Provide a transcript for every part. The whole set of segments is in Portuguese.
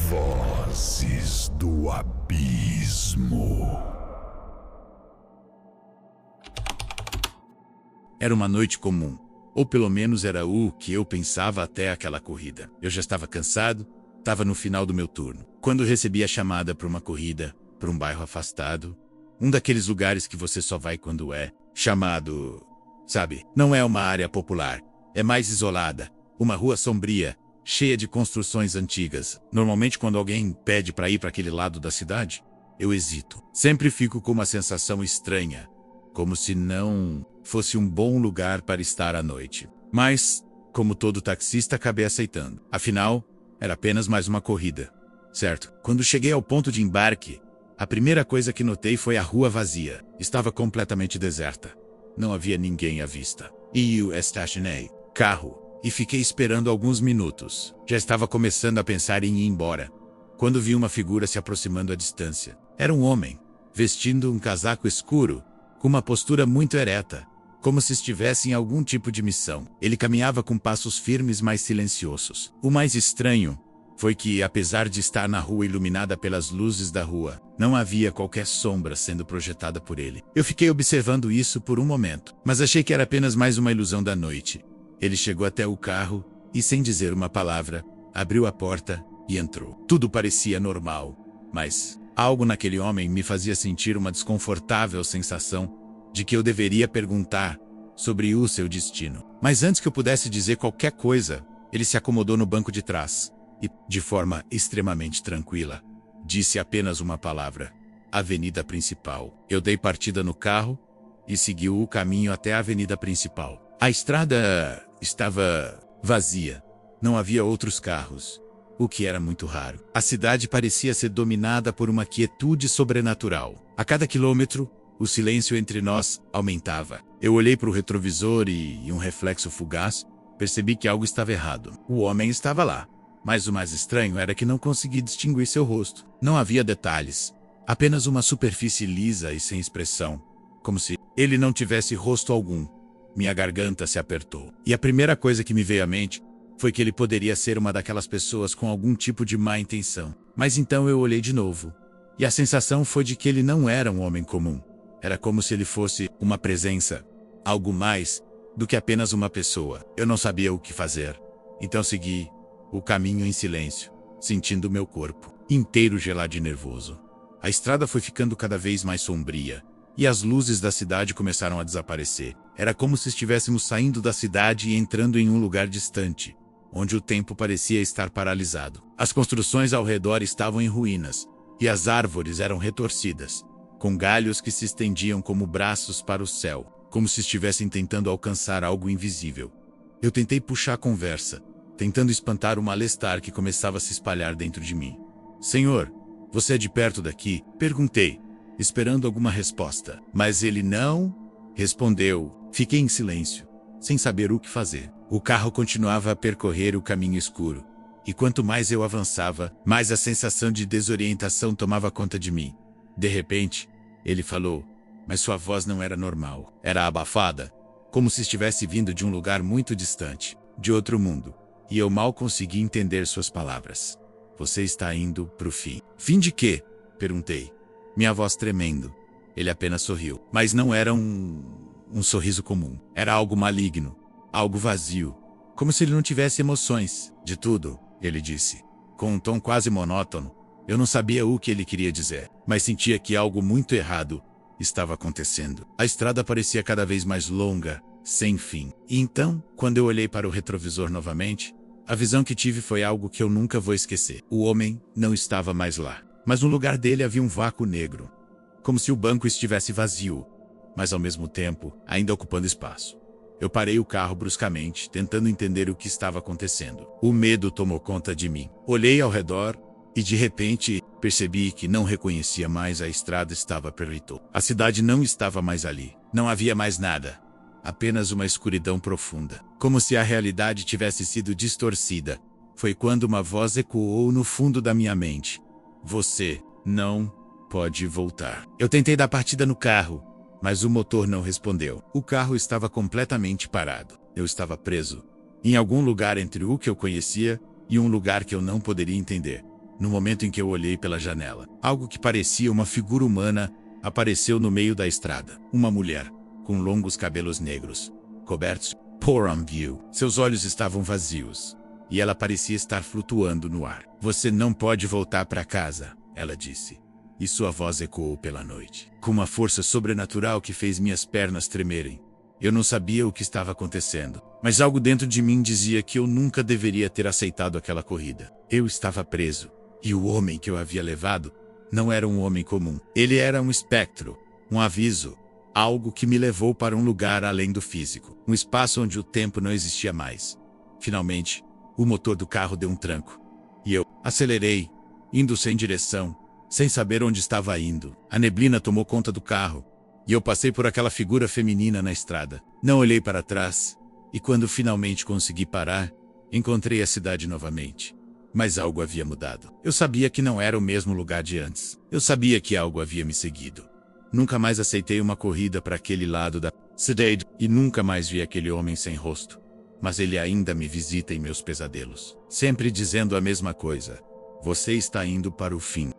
Vozes do Abismo. Era uma noite comum, ou pelo menos era o que eu pensava até aquela corrida. Eu já estava cansado, estava no final do meu turno. Quando recebi a chamada para uma corrida, para um bairro afastado, um daqueles lugares que você só vai quando é chamado, sabe? Não é uma área popular, é mais isolada, uma rua sombria, cheia de construções antigas. Normalmente quando alguém pede para ir para aquele lado da cidade, eu hesito. Sempre fico com uma sensação estranha, como se não fosse um bom lugar para estar à noite. Mas, como todo taxista, acabei aceitando. Afinal, era apenas mais uma corrida, certo? Quando cheguei ao ponto de embarque, a primeira coisa que notei foi a rua vazia. Estava completamente deserta. Não havia ninguém à vista. E eu estacionei carro e fiquei esperando alguns minutos. Já estava começando a pensar em ir embora, quando vi uma figura se aproximando à distância. Era um homem, vestindo um casaco escuro, com uma postura muito ereta, como se estivesse em algum tipo de missão. Ele caminhava com passos firmes, mas silenciosos. O mais estranho foi que, apesar de estar na rua iluminada pelas luzes da rua, não havia qualquer sombra sendo projetada por ele. Eu fiquei observando isso por um momento, mas achei que era apenas mais uma ilusão da noite. Ele chegou até o carro e, sem dizer uma palavra, abriu a porta e entrou. Tudo parecia normal, mas algo naquele homem me fazia sentir uma desconfortável sensação de que eu deveria perguntar sobre o seu destino. Mas antes que eu pudesse dizer qualquer coisa, ele se acomodou no banco de trás e, de forma extremamente tranquila, disse apenas uma palavra: Avenida Principal. Eu dei partida no carro e segui o caminho até a Avenida Principal. A estrada estava vazia. Não havia outros carros, o que era muito raro. A cidade parecia ser dominada por uma quietude sobrenatural. A cada quilômetro, o silêncio entre nós aumentava. Eu olhei para o retrovisor e, em um reflexo fugaz, percebi que algo estava errado. O homem estava lá, mas o mais estranho era que não consegui distinguir seu rosto. Não havia detalhes, apenas uma superfície lisa e sem expressão, como se ele não tivesse rosto algum. Minha garganta se apertou. E a primeira coisa que me veio à mente foi que ele poderia ser uma daquelas pessoas com algum tipo de má intenção. Mas então eu olhei de novo, e a sensação foi de que ele não era um homem comum. Era como se ele fosse uma presença, algo mais do que apenas uma pessoa. Eu não sabia o que fazer, então segui o caminho em silêncio, sentindo meu corpo inteiro gelado e nervoso. A estrada foi ficando cada vez mais sombria, e as luzes da cidade começaram a desaparecer. Era como se estivéssemos saindo da cidade e entrando em um lugar distante, onde o tempo parecia estar paralisado. As construções ao redor estavam em ruínas, e as árvores eram retorcidas, com galhos que se estendiam como braços para o céu, como se estivessem tentando alcançar algo invisível. Eu tentei puxar a conversa, tentando espantar o malestar que começava a se espalhar dentro de mim. Senhor, você é de perto daqui? Perguntei, esperando alguma resposta. Mas ele não respondeu. Fiquei em silêncio, sem saber o que fazer. O carro continuava a percorrer o caminho escuro, e quanto mais eu avançava, mais a sensação de desorientação tomava conta de mim. De repente, ele falou, mas sua voz não era normal. Era abafada, como se estivesse vindo de um lugar muito distante, de outro mundo, e eu mal consegui entender suas palavras. Você está indo pro fim. Fim de quê? Perguntei, minha voz tremendo. Ele apenas sorriu, mas não era um sorriso comum. Era algo maligno, algo vazio, como se ele não tivesse emoções. De tudo, ele disse, com um tom quase monótono. Eu não sabia o que ele queria dizer, mas sentia que algo muito errado estava acontecendo. A estrada parecia cada vez mais longa, sem fim. E então, quando eu olhei para o retrovisor novamente, a visão que tive foi algo que eu nunca vou esquecer. O homem não estava mais lá, mas no lugar dele havia um vácuo negro, como se o banco estivesse vazio, mas ao mesmo tempo ainda ocupando espaço. Eu parei o carro bruscamente, tentando entender o que estava acontecendo. O medo tomou conta de mim. Olhei ao redor e de repente percebi que não reconhecia mais. A estrada estava perdida. A cidade não estava mais ali. Não havia mais nada. Apenas uma escuridão profunda. Como se a realidade tivesse sido distorcida. Foi quando uma voz ecoou no fundo da minha mente. Você não pode voltar. Eu tentei dar partida no carro, mas o motor não respondeu. O carro estava completamente parado. Eu estava preso em algum lugar entre o que eu conhecia e um lugar que eu não poderia entender. No momento em que eu olhei pela janela, algo que parecia uma figura humana apareceu no meio da estrada. Uma mulher, com longos cabelos negros, cobertos por view. Seus olhos estavam vazios, e ela parecia estar flutuando no ar. "Você não pode voltar para casa", ela disse. E sua voz ecoou pela noite, com uma força sobrenatural que fez minhas pernas tremerem. Eu não sabia o que estava acontecendo, mas algo dentro de mim dizia que eu nunca deveria ter aceitado aquela corrida. Eu estava preso, e o homem que eu havia levado não era um homem comum. Ele era um espectro, um aviso, algo que me levou para um lugar além do físico, um espaço onde o tempo não existia mais. Finalmente, o motor do carro deu um tranco, e eu acelerei, indo sem direção, sem saber onde estava indo. A neblina tomou conta do carro, e eu passei por aquela figura feminina na estrada. Não olhei para trás, e quando finalmente consegui parar, encontrei a cidade novamente. Mas algo havia mudado. Eu sabia que não era o mesmo lugar de antes. Eu sabia que algo havia me seguido. Nunca mais aceitei uma corrida para aquele lado da cidade, e nunca mais vi aquele homem sem rosto. Mas ele ainda me visita em meus pesadelos, sempre dizendo a mesma coisa: "Você está indo para o fim."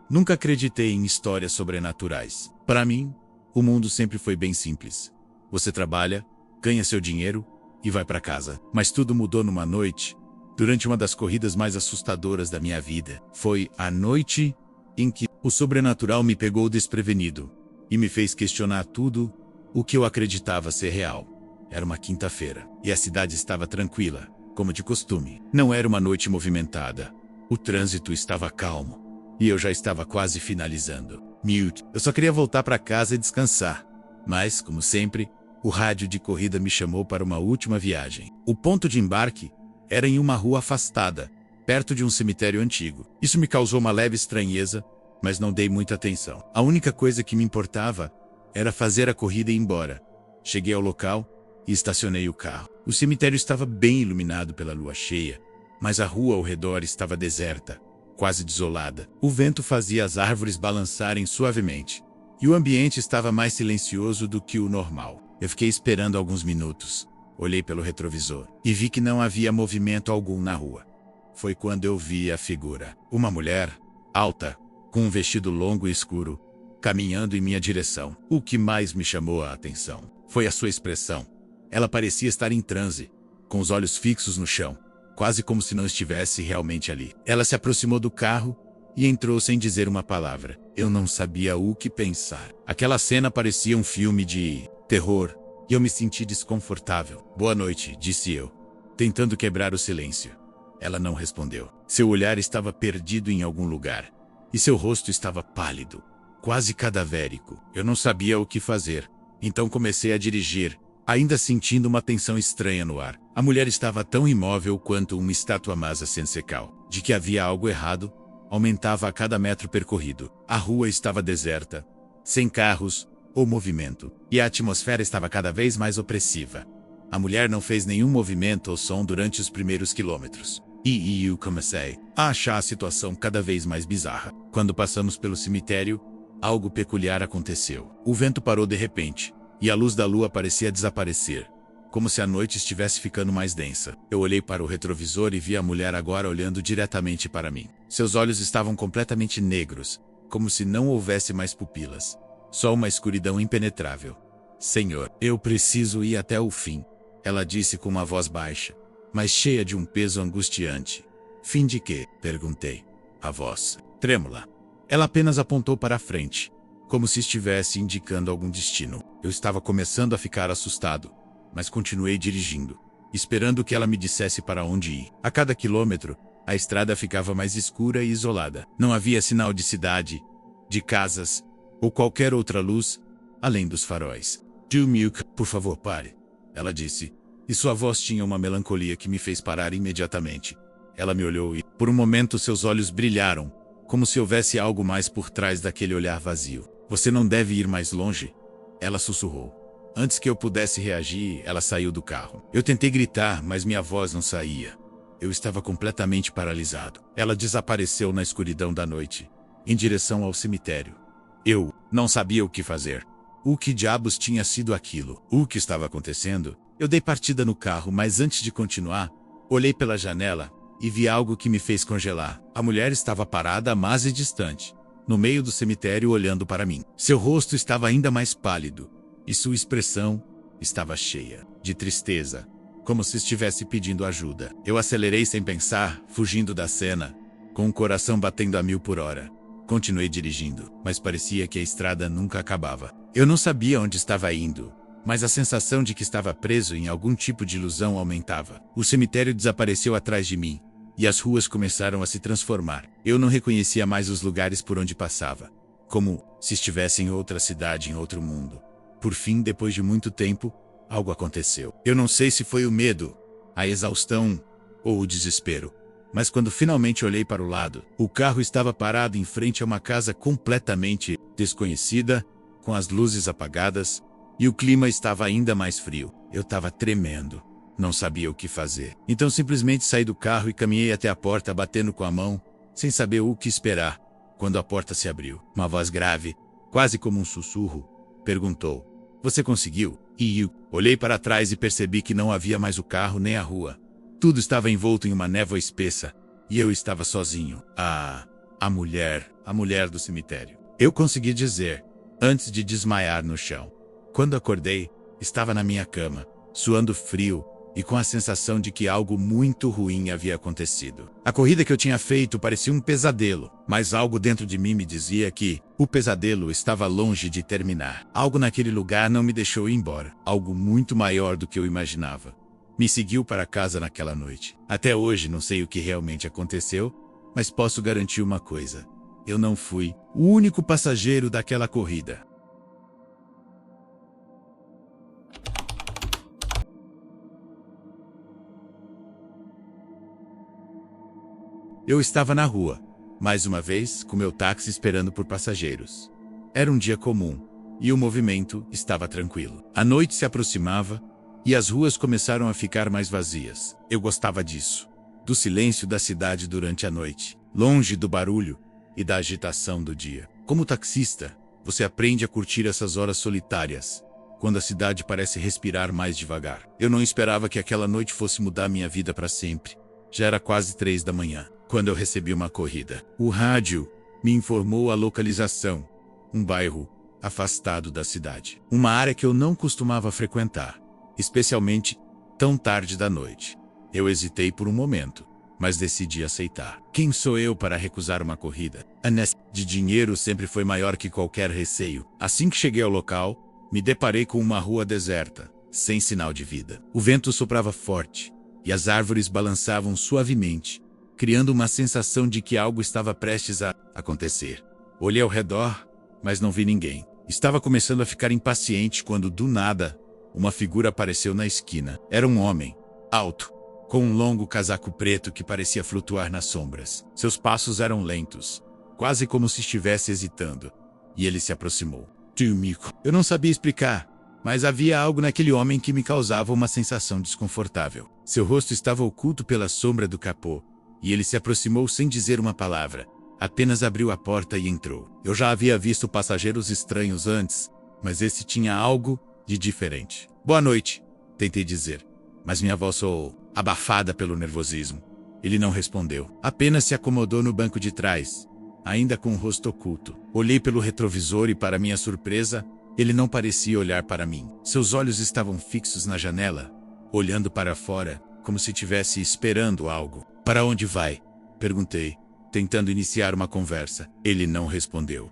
Nunca acreditei em histórias sobrenaturais. Para mim, o mundo sempre foi bem simples. Você trabalha, ganha seu dinheiro e vai para casa. Mas tudo mudou numa noite, durante uma das corridas mais assustadoras da minha vida. Foi a noite em que o sobrenatural me pegou desprevenido e me fez questionar tudo o que eu acreditava ser real. Era uma quinta-feira, e a cidade estava tranquila, como de costume. Não era uma noite movimentada. O trânsito estava calmo. E eu já estava quase finalizando. Mute. Eu só queria voltar para casa e descansar. Mas, como sempre, o rádio de corrida me chamou para uma última viagem. O ponto de embarque era em uma rua afastada, perto de um cemitério antigo. Isso me causou uma leve estranheza, mas não dei muita atenção. A única coisa que me importava era fazer a corrida e ir embora. Cheguei ao local e estacionei o carro. O cemitério estava bem iluminado pela lua cheia, mas a rua ao redor estava deserta, quase desolada. O vento fazia as árvores balançarem suavemente, e o ambiente estava mais silencioso do que o normal. Eu fiquei esperando alguns minutos. Olhei pelo retrovisor e vi que não havia movimento algum na rua. Foi quando eu vi a figura. Uma mulher, alta, com um vestido longo e escuro, caminhando em minha direção. O que mais me chamou a atenção foi a sua expressão. Ela parecia estar em transe, com os olhos fixos no chão, quase como se não estivesse realmente ali. Ela se aproximou do carro e entrou sem dizer uma palavra. Eu não sabia o que pensar. Aquela cena parecia um filme de terror, e eu me senti desconfortável. "Boa noite", disse eu, tentando quebrar o silêncio. Ela não respondeu. Seu olhar estava perdido em algum lugar, e seu rosto estava pálido, quase cadavérico. Eu não sabia o que fazer, então comecei a dirigir, ainda sentindo uma tensão estranha no ar. A mulher estava tão imóvel quanto uma estátua masa sensecal. De que havia algo errado, aumentava a cada metro percorrido. A rua estava deserta, sem carros ou movimento, e a atmosfera estava cada vez mais opressiva. A mulher não fez nenhum movimento ou som durante os primeiros quilômetros. E eu comecei a achar a situação cada vez mais bizarra. Quando passamos pelo cemitério, algo peculiar aconteceu. O vento parou de repente, e a luz da lua parecia desaparecer, como se a noite estivesse ficando mais densa. Eu olhei para o retrovisor e vi a mulher agora olhando diretamente para mim. Seus olhos estavam completamente negros, como se não houvesse mais pupilas. Só uma escuridão impenetrável. "Senhor, eu preciso ir até o fim", ela disse com uma voz baixa, mas cheia de um peso angustiante. "Fim de quê?", perguntei. A voz trêmula. Ela apenas apontou para a frente, como se estivesse indicando algum destino. Eu estava começando a ficar assustado, mas continuei dirigindo, esperando que ela me dissesse para onde ir. A cada quilômetro, a estrada ficava mais escura e isolada. Não havia sinal de cidade, de casas, ou qualquer outra luz, além dos faróis. "Milk, por favor, pare", ela disse, e sua voz tinha uma melancolia que me fez parar imediatamente. Ela me olhou e, por um momento, seus olhos brilharam, como se houvesse algo mais por trás daquele olhar vazio. "Você não deve ir mais longe", ela sussurrou. Antes que eu pudesse reagir, ela saiu do carro. Eu tentei gritar, mas minha voz não saía. Eu estava completamente paralisado. Ela desapareceu na escuridão da noite, em direção ao cemitério. Eu não sabia o que fazer. O que diabos tinha sido aquilo? O que estava acontecendo? Eu dei partida no carro, mas antes de continuar, olhei pela janela e vi algo que me fez congelar. A mulher estava parada, mas e distante, no meio do cemitério olhando para mim. Seu rosto estava ainda mais pálido e sua expressão estava cheia de tristeza, como se estivesse pedindo ajuda. Eu acelerei sem pensar, fugindo da cena, com o coração batendo a 1000 por hora. Continuei dirigindo, mas parecia que a estrada nunca acabava. Eu não sabia onde estava indo, mas a sensação de que estava preso em algum tipo de ilusão aumentava. O cemitério desapareceu atrás de mim, e as ruas começaram a se transformar. Eu não reconhecia mais os lugares por onde passava, como se estivesse em outra cidade, em outro mundo. Por fim, depois de muito tempo, algo aconteceu. Eu não sei se foi o medo, a exaustão ou o desespero, mas quando finalmente olhei para o lado, o carro estava parado em frente a uma casa completamente desconhecida, com as luzes apagadas, e o clima estava ainda mais frio. Eu estava tremendo. Não sabia o que fazer. Então simplesmente saí do carro e caminhei até a porta batendo com a mão, sem saber o que esperar. Quando a porta se abriu, uma voz grave, quase como um sussurro, perguntou: "Você conseguiu?" E eu olhei para trás e percebi que não havia mais o carro nem a rua. Tudo estava envolto em uma névoa espessa, e eu estava sozinho. A mulher do cemitério. Eu consegui dizer, antes de desmaiar no chão. Quando acordei, estava na minha cama, suando frio e com a sensação de que algo muito ruim havia acontecido. A corrida que eu tinha feito parecia um pesadelo, mas algo dentro de mim me dizia que o pesadelo estava longe de terminar. Algo naquele lugar não me deixou ir embora. Algo muito maior do que eu imaginava me seguiu para casa naquela noite. Até hoje não sei o que realmente aconteceu, mas posso garantir uma coisa: eu não fui o único passageiro daquela corrida. Eu estava na rua, mais uma vez, com meu táxi esperando por passageiros. Era um dia comum, e o movimento estava tranquilo. A noite se aproximava, e as ruas começaram a ficar mais vazias. Eu gostava disso, do silêncio da cidade durante a noite, longe do barulho e da agitação do dia. Como taxista, você aprende a curtir essas horas solitárias, quando a cidade parece respirar mais devagar. Eu não esperava que aquela noite fosse mudar minha vida para sempre. Já era quase 3 da manhã, quando eu recebi uma corrida. O rádio me informou a localização, um bairro afastado da cidade. Uma área que eu não costumava frequentar, especialmente tão tarde da noite. Eu hesitei por um momento, mas decidi aceitar. Quem sou eu para recusar uma corrida? A necessidade de dinheiro sempre foi maior que qualquer receio. Assim que cheguei ao local, me deparei com uma rua deserta, sem sinal de vida. O vento soprava forte, e as árvores balançavam suavemente, criando uma sensação de que algo estava prestes a acontecer. Olhei ao redor, mas não vi ninguém. Estava começando a ficar impaciente quando, do nada, uma figura apareceu na esquina. Era um homem, alto, com um longo casaco preto que parecia flutuar nas sombras. Seus passos eram lentos, quase como se estivesse hesitando, e ele se aproximou. Mico. Eu não sabia explicar, mas havia algo naquele homem que me causava uma sensação desconfortável. Seu rosto estava oculto pela sombra do capô, e ele se aproximou sem dizer uma palavra. Apenas abriu a porta e entrou. Eu já havia visto passageiros estranhos antes, mas esse tinha algo de diferente. "Boa noite", tentei dizer, mas minha voz soou abafada pelo nervosismo. Ele não respondeu. Apenas se acomodou no banco de trás, ainda com o rosto oculto. Olhei pelo retrovisor e, para minha surpresa, ele não parecia olhar para mim. Seus olhos estavam fixos na janela, olhando para fora, como se estivesse esperando algo. "Para onde vai?", perguntei, tentando iniciar uma conversa. Ele não respondeu.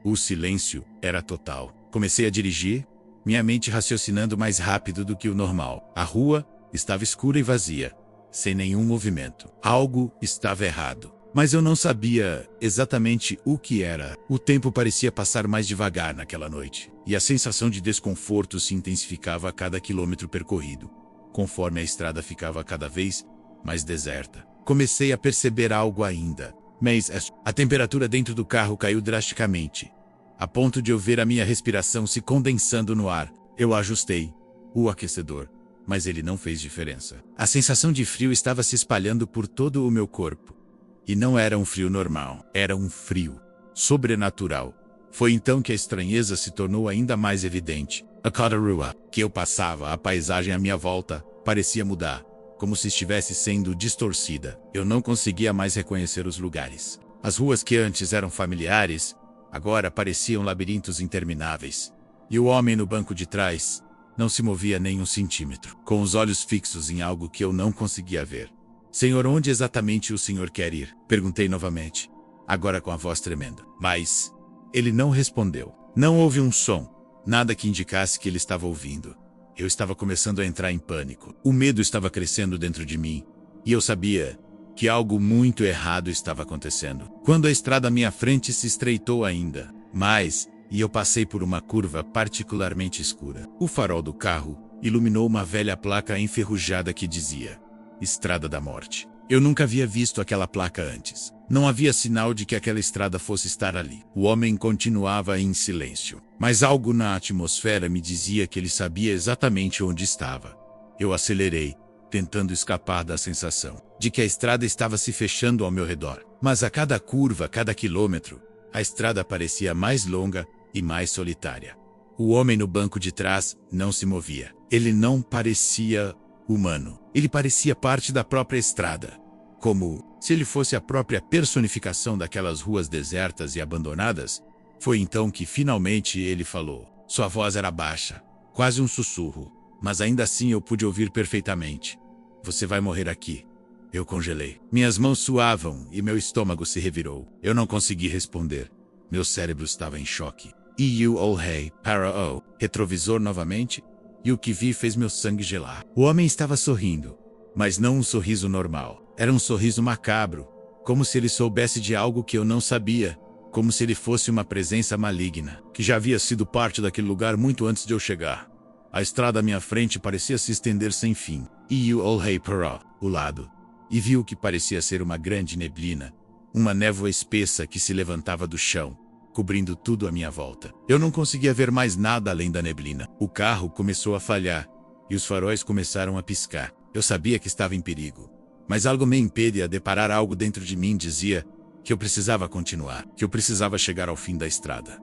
O silêncio era total. Comecei a dirigir, minha mente raciocinando mais rápido do que o normal. A rua estava escura e vazia, sem nenhum movimento. Algo estava errado, mas eu não sabia exatamente o que era. O tempo parecia passar mais devagar naquela noite, e a sensação de desconforto se intensificava a cada quilômetro percorrido, conforme a estrada ficava cada vez mais deserta. Comecei a perceber algo ainda, mas a temperatura dentro do carro caiu drasticamente, a ponto de eu ver a minha respiração se condensando no ar. Eu ajustei o aquecedor, mas ele não fez diferença. A sensação de frio estava se espalhando por todo o meu corpo. E não era um frio normal, era um frio sobrenatural. Foi então que a estranheza se tornou ainda mais evidente. A cada rua que eu passava, a paisagem à minha volta parecia mudar, como se estivesse sendo distorcida. Eu não conseguia mais reconhecer os lugares. As ruas que antes eram familiares, agora pareciam labirintos intermináveis. E o homem no banco de trás não se movia nem um centímetro, com os olhos fixos em algo que eu não conseguia ver. Senhor, onde exatamente o senhor quer ir? Perguntei novamente, agora com a voz tremenda. Mas ele não respondeu. Não houve um som, nada que indicasse que ele estava ouvindo. Eu estava começando a entrar em pânico. O medo estava crescendo dentro de mim, e eu sabia que algo muito errado estava acontecendo. Quando a estrada à minha frente se estreitou ainda mais, e eu passei por uma curva particularmente escura. O farol do carro iluminou uma velha placa enferrujada que dizia Estrada da Morte. Eu nunca havia visto aquela placa antes. Não havia sinal de que aquela estrada fosse estar ali. O homem continuava em silêncio, mas algo na atmosfera me dizia que ele sabia exatamente onde estava. Eu acelerei, tentando escapar da sensação de que a estrada estava se fechando ao meu redor. Mas a cada curva, a cada quilômetro, a estrada parecia mais longa e mais solitária. O homem no banco de trás não se movia. Ele não parecia humano. Ele parecia parte da própria estrada, como se ele fosse a própria personificação daquelas ruas desertas e abandonadas. Foi então que finalmente ele falou. Sua voz era baixa, quase um sussurro, mas ainda assim eu pude ouvir perfeitamente. Você vai morrer aqui. Eu congelei. Minhas mãos suavam e meu estômago se revirou. Eu não consegui responder. Meu cérebro estava em choque. E eu olhei para o retrovisor novamente, e o que vi fez meu sangue gelar. O homem estava sorrindo, mas não um sorriso normal. Era um sorriso macabro, como se ele soubesse de algo que eu não sabia, como se ele fosse uma presença maligna, que já havia sido parte daquele lugar muito antes de eu chegar. A estrada à minha frente parecia se estender sem fim, e eu olhei para o lado, e vi o que parecia ser uma grande neblina, uma névoa espessa que se levantava do chão, cobrindo tudo à minha volta. Eu não conseguia ver mais nada além da neblina. O carro começou a falhar, e os faróis começaram a piscar. Eu sabia que estava em perigo, mas algo me impedia de parar. Algo dentro de mim dizia que eu precisava continuar, que eu precisava chegar ao fim da estrada.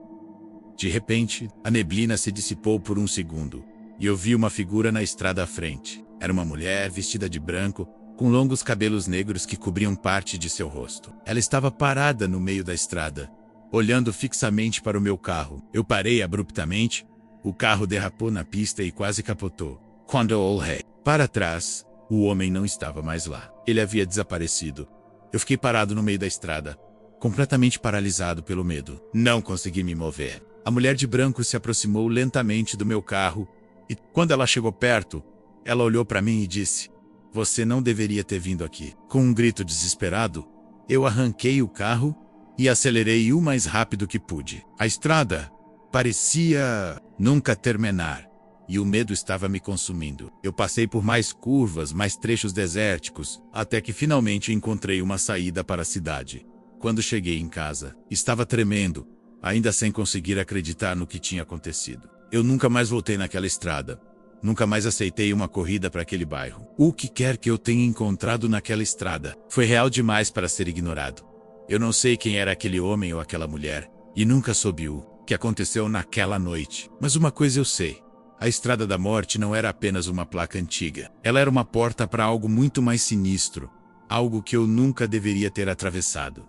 De repente, a neblina se dissipou por um segundo, e eu vi uma figura na estrada à frente. Era uma mulher vestida de branco, com longos cabelos negros que cobriam parte de seu rosto. Ela estava parada no meio da estrada, olhando fixamente para o meu carro. Eu parei abruptamente, o carro derrapou na pista e quase capotou. Quando eu olhei para trás, o homem não estava mais lá. Ele havia desaparecido. Eu fiquei parado no meio da estrada, completamente paralisado pelo medo. Não consegui me mover. A mulher de branco se aproximou lentamente do meu carro, e quando ela chegou perto, ela olhou para mim e disse: "Você não deveria ter vindo aqui." Com um grito desesperado, eu arranquei o carro e acelerei o mais rápido que pude. A estrada parecia nunca terminar, e o medo estava me consumindo. Eu passei por mais curvas, mais trechos desérticos, até que finalmente encontrei uma saída para a cidade. Quando cheguei em casa, estava tremendo, ainda sem conseguir acreditar no que tinha acontecido. Eu nunca mais voltei naquela estrada. Nunca mais aceitei uma corrida para aquele bairro. O que quer que eu tenha encontrado naquela estrada foi real demais para ser ignorado. Eu não sei quem era aquele homem ou aquela mulher, e nunca soube o que aconteceu naquela noite. Mas uma coisa eu sei: a Estrada da Morte não era apenas uma placa antiga. Ela era uma porta para algo muito mais sinistro, algo que eu nunca deveria ter atravessado.